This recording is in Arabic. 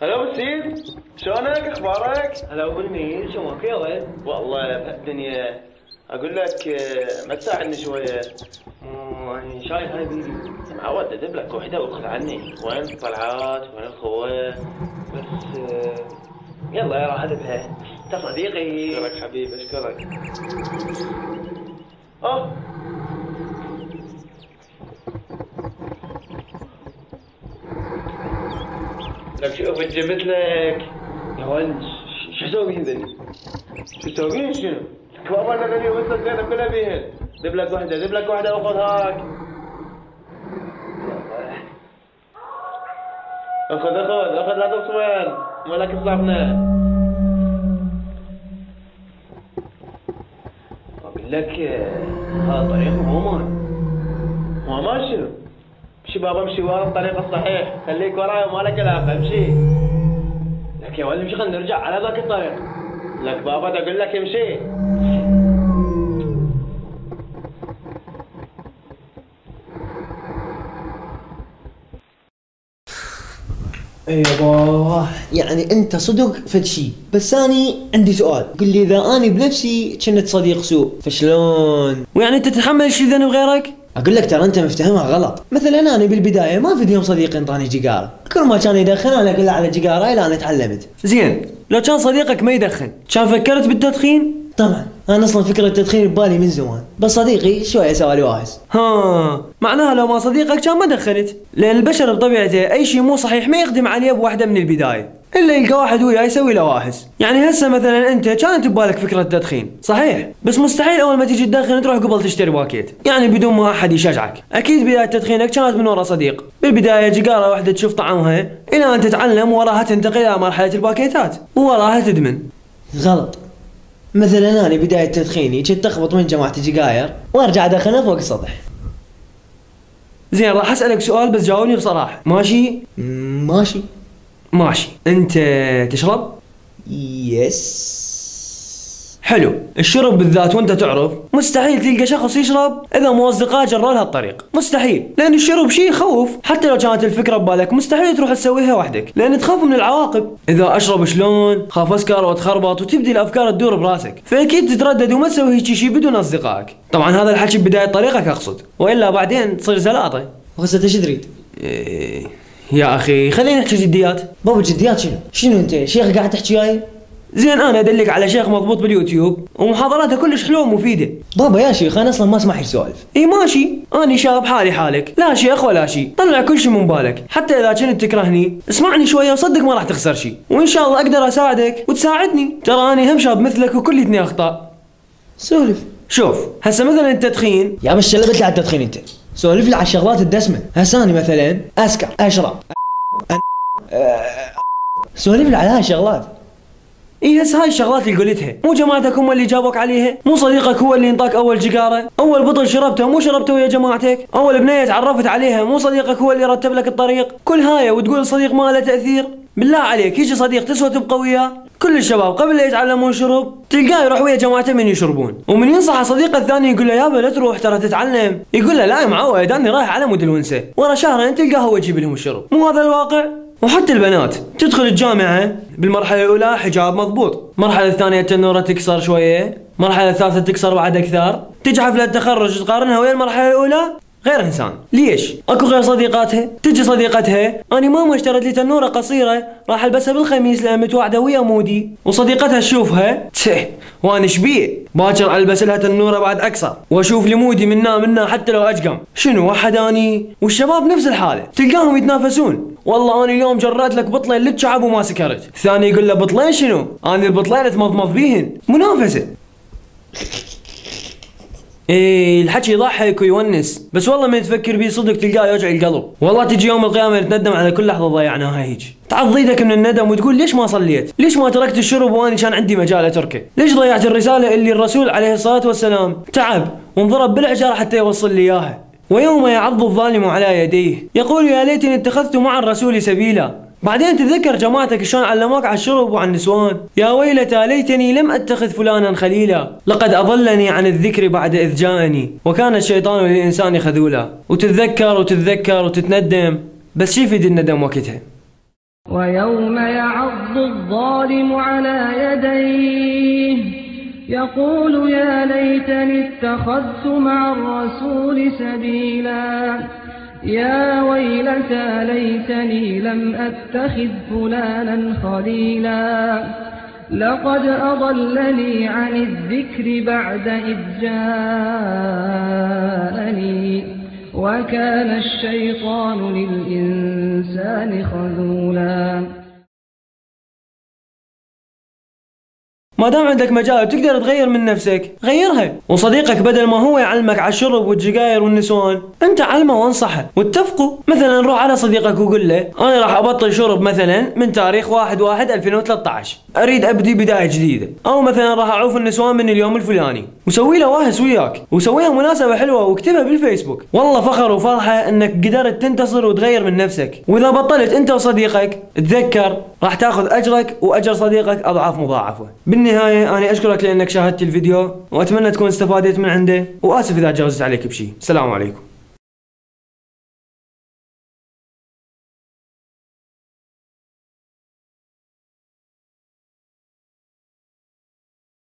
هلا ابو سيد، شلونك؟ اخبارك؟ هلا ابو الميل، شلونك يا ولد؟ والله بهالدنيا. اقول لك ما تساعدني شويه؟ يعني شايف هاي بيدي. معود ادب لك وحده واخذ عني، وين الطلعات؟ وين الخوه؟ بس يلا يا راح ادبها. انت صديقي. اشكرك حبيبي، اشكرك. اه لك شوف جبت لك. يا ولد شو اسوي بهذني؟ شو تسوين شنو؟ بابا انا ذني وصلت زينب كلها بيهن. دب لك وحده، دب لك وحده وخذ هاك. اخذ لا تصوين مالك صعبنا. اقول لك هذا الطريق مو ما شنو؟ امشي بابا، امشي ورا الطريق الصحيح، خليك وراي وما لك علاقه، امشي. لك يا ولد امشي، خلينا نرجع على ذاك الطريق. لك بابا اقول لك امشي. اي يابا، يعني انت صدق فد شي، بس اني عندي سؤال. قل لي اذا اني بنفسي كنت صديق سوء فشلون؟ ويعني انت تتحمل شي ذنب غيرك؟ اقول لك ترى انت مفتهمها غلط. مثلا انا بالبدايه ما في يوم صديقي انطاني جيجاره، كل ما كان يدخن انا اقول له على جيجاره الى انا تعلمت. زين، لو كان صديقك ما يدخن كان فكرت بالتدخين؟ طبعا انا اصلا فكره التدخين ببالي من زمان، بس صديقي شويه سوالي واهس. معناها لو ما صديقك كان ما دخنت، لان البشر بطبيعته اي شيء مو صحيح ما يقدم عليه بوحده من البدايه، الا يلقى واحد وياه يسوي له واهس. يعني هسه مثلا انت كانت ببالك فكره التدخين صحيح، بس مستحيل اول ما تيجي تدخن تروح قبل تشتري باكيت، يعني بدون ما احد يشجعك. اكيد بدايه تدخينك كانت من ورا صديق، بالبدايه جيجاره واحده تشوف طعمها الى ان تتعلم، وراها تنتقل الى مرحله الباكيتات، ووراها تدمن. غلط. مثلا انا بدايه تدخيني كنت اخبط من جماعه جيجاير وارجع ادخنها فوق السطح. زين، راح اسالك سؤال بس جاوبني بصراحه، ماشي؟ ماشي. انت تشرب؟ يس. حلو. الشرب بالذات وانت تعرف مستحيل تلقى شخص يشرب اذا مو اصدقائه جروا له الطريق، مستحيل، لان الشرب شيء يخوف. حتى لو كانت الفكره ببالك مستحيل تروح تسويها وحدك، لان تخاف من العواقب. اذا اشرب شلون؟ خاف اسكر واتخربط وتبدي الافكار تدور براسك، فاكيد تتردد وما تسوي هيك شيء بدون اصدقائك. طبعا هذا الحكي ببدايه طريقك اقصد، والا بعدين تصير زلاطه. وهسه ايش تريد؟ يا اخي خلينا نحكي جديات. بابا جديات شنو انت شيخ قاعد تحكي وياي؟ زين، انا ادلك على شيخ مضبوط باليوتيوب ومحاضراته كلش حلوه ومفيده. بابا يا شيخ انا اصلا ما اسمح لي سوالف. اي ماشي، اني شاب حالي حالك، لا شيخ ولا شيء، طلع كل شيء من بالك. حتى اذا كنت تكرهني اسمعني شويه وصدق ما راح تخسر شيء، وان شاء الله اقدر اساعدك وتساعدني. ترى اني هم شاب مثلك وكليتني اخطاء. سولف. شوف هسه مثلا التدخين. يا بس شلبت لي على التدخين انت، سولف لي على الشغلات الدسمه. هسه اني مثلا اسكر، اشرب، سولف لي على هاي الشغلات. اي هسه هاي الشغلات اللي قلتها مو جماعتك هم اللي جابوك عليها؟ مو صديقك هو اللي انطاك اول جيجاره؟ اول بطل شربته مو شربته ويا جماعتك؟ اول بنيه تعرفت عليها مو صديقك هو اللي رتب لك الطريق؟ كل هاي وتقول الصديق ما له تاثير؟ بالله عليك يجي صديق تسوى تبقى وياه؟ كل الشباب قبل لا يتعلمون شرب تلقاه يروح ويا جماعته من يشربون، ومن ينصح صديقه الثاني يقول له يابا لا تروح ترى تتعلم، يقول له لا يا معود اني رايح على مود الونسه، ورا شهرين تلقاه هو يجيب لهم الشرب. مو هذا الواقع؟ وحتى البنات تدخل الجامعة بالمرحلة الأولى حجاب مضبوط، المرحلة الثانية التنورة تكسر شوية، المرحلة الثالثة تكسر بعد أكثر، تجي حفلة التخرج تقارنها ويا المرحلة الأولى غير إنسان. ليش؟ أكو غير صديقاتها، تجي صديقتها أني ماما اشترت لي تنورة قصيرة راح ألبسها بالخميس لأن متوعدة ويا مودي، وصديقتها تشوفها وأنا شبيه باكر ألبس لها تنورة بعد أقصر، وأشوف لي مودي منا حتى لو أجقم. شنو وحد أني؟ والشباب نفس الحالة تلقاهم يتنافسون، والله أنا اليوم جريت لك بطلين للشعب وما سكرت، الثاني يقول له بطلين شنو؟ أنا البطلين اتمضمض بيهن، منافسة. ايه الحكي يضحك ويونس، بس والله من تفكر بيه صدق تلقاه يوجع القلب. والله تجي يوم القيامة تندم على كل لحظة ضيعناها هيك، تعض ايدك من الندم وتقول ليش ما صليت؟ ليش ما تركت الشرب واني كان عندي مجال اتركه؟ ليش ضيعت الرسالة اللي الرسول عليه الصلاة والسلام تعب وانضرب بالحجارة حتى يوصل لي اياها؟ ويوم يعض الظالم على يديه يقول يا ليتني اتخذت مع الرسول سبيلا. بعدين تذكر جماعتك شلون علموك على الشرب وعن النسوان، يا ويلتى ليتني لم اتخذ فلانا خليلا لقد اضلني عن الذكر بعد اذ جاءني وكان الشيطان للانسان خذولا. وتتذكر وتتندم، بس شي يفيد الندم وقتها؟ ويوم يعض الظالم على يديه يقول يا ليتني اتخذت مع الرسول سبيلا يا ويلتى ليتني لم أتخذ فلانا خليلا لقد أضلني عن الذكر بعد إذ جاءني وكان الشيطان للإنسان خذولا. ما دام عندك مجال وتقدر تغير من نفسك غيرها، وصديقك بدل ما هو يعلمك على الشرب والسجاير والنسوان انت علمه وانصحه واتفقوا. مثلا روح على صديقك وقول له انا راح ابطل شرب مثلا من تاريخ 1/1/2013 اريد ابدي بدايه جديده، او مثلا راح اعوف النسوان من اليوم الفلاني، وسوي له واهس وياك وسويها مناسبه حلوه واكتبها بالفيسبوك. والله فخر وفرحه انك قدرت تنتصر وتغير من نفسك. واذا بطلت انت وصديقك تذكر راح تاخذ اجرك واجر صديقك اضعاف مضاعفه. بالنهايه انا اشكرك لانك شاهدت الفيديو واتمنى تكون استفادت من عنده، واسف اذا جاوزت عليك بشيء. السلام عليكم.